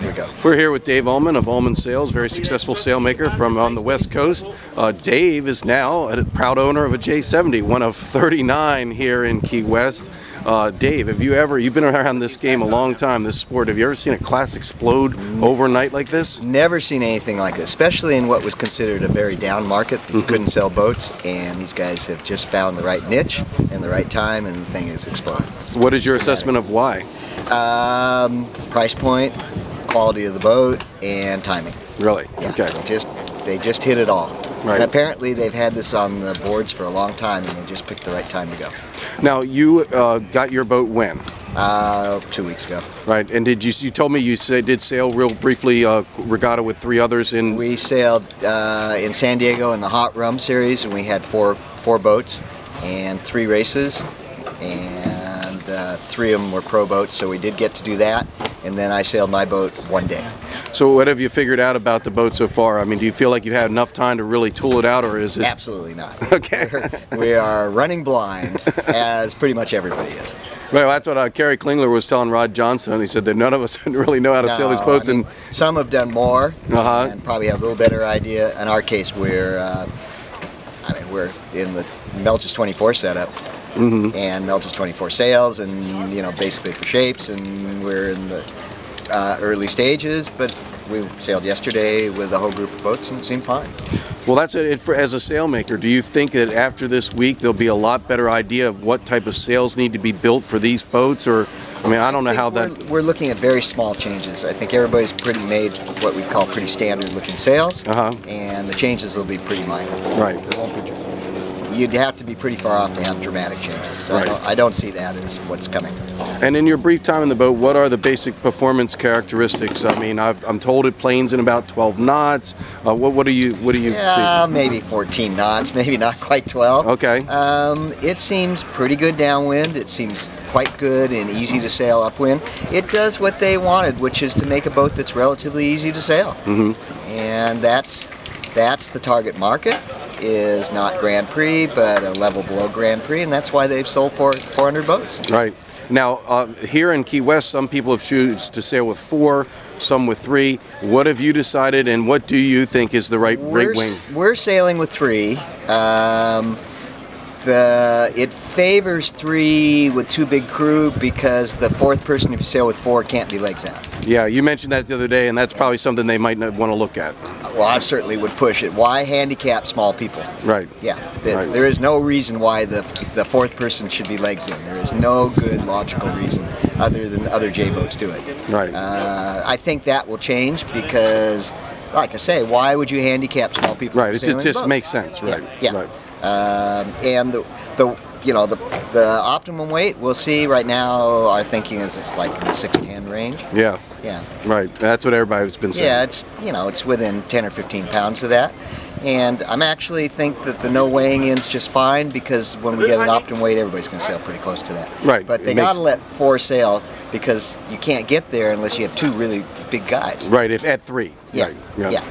Here we go. We're here with Dave Ullman of Ullman Sales, very successful sailmaker from on the West Coast. Dave is now a proud owner of a J70, one of 39 here in Key West. Dave, you've been around this game a long time, this sport, have you ever seen a class explode overnight like this? Never seen anything like this, especially in what was considered a very down market. You couldn't sell boats, and these guys have just found the right niche and the right time, and the thing is exploding. What is your assessment of why? Price point, quality of the boat, and timing. Really? Yeah, okay. They just hit it all. Right. And apparently they've had this on the boards for a long time, and they just picked the right time to go. Now, you got your boat when? 2 weeks ago. Right, and you told me you did sail real briefly regatta with 3 others in... We sailed in San Diego in the Hot Rum Series, and we had four boats and 3 races, and 3 of them were pro boats, so we did get to do that, and then I sailed my boat one day. So what have you figured out about the boat so far? I mean, do you feel like you've had enough time to really tool it out, or is this... Absolutely not. Okay. We are running blind, as pretty much everybody is. Well, that's what Kerry Klingler was telling Rod Johnson. He said that none of us really know how to sail these boats. I mean, some have done more and probably have a little better idea. In our case, we're in the Melch's 24 setup. And Melch's 24 sails, and basically for shapes, and we're in the early stages, but we sailed yesterday with a whole group of boats and it seemed fine. Well, that's it. As a sailmaker, do you think that after this week there'll be a lot better idea of what type of sails need to be built for these boats? Or, I mean, I don't know how that... We're looking at very small changes. I think everybody's pretty made what we call pretty standard looking sails, and the changes will be pretty minor. Right. You'd have to be pretty far off to have dramatic changes. So I don't see that as what's coming. And in your brief time in the boat, what are the basic performance characteristics? I mean, I'm told it planes in about 12 knots. What do you see? Maybe 14 knots, maybe not quite 12. Okay. It seems pretty good downwind. It seems quite good and easy to sail upwind. It does what they wanted, which is to make a boat that's relatively easy to sail. And that's the target market. Is not Grand Prix, but a level below Grand Prix, and that's why they've sold 400 boats. Right. Now, here in Key West, some people have chosen to sail with 4, some with 3. What have you decided, and what do you think is the right rig wing? We're sailing with 3. It favors 3 with 2 big crew because the 4th person, if you sail with 4, can't be legs out. Yeah, you mentioned that the other day, and that's probably something they might not want to look at. Well, I certainly would push it. Why handicap small people? Right. Yeah, there is no reason why the 4th person should be legs in. There is no good logical reason other than other J boats do it. Right. I think that will change because, like I say, why would you handicap small people? Right. It just makes sense. Right. Yeah. Right. And the optimum weight, we'll see. Right now, our thinking is it's like in the 610 range. Yeah. Yeah. Right. That's what everybody's been saying. Yeah, it's within 10 or 15 pounds of that. And I'm actually think that the no weighing in's just fine because when we get an optimum weight, everybody's going to sail pretty close to that. Right. But they got to let 4 sail because you can't get there unless you have 2 really big guys. Right. If at 3. Yeah. Right. Yeah.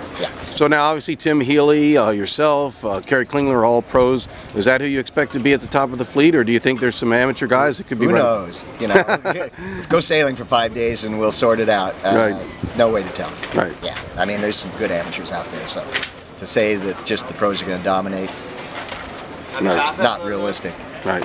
So now, obviously, Tim Healy, yourself, Kerry Klingler are all pros. Is that who you expect to be at the top of the fleet, or do you think there's some amateur guys that could be? Who knows? Let's go sailing for 5 days and we'll sort it out. Right. No way to tell. Right. Yeah. I mean, there's some good amateurs out there, so to say that just the pros are going to dominate, not realistic. Right.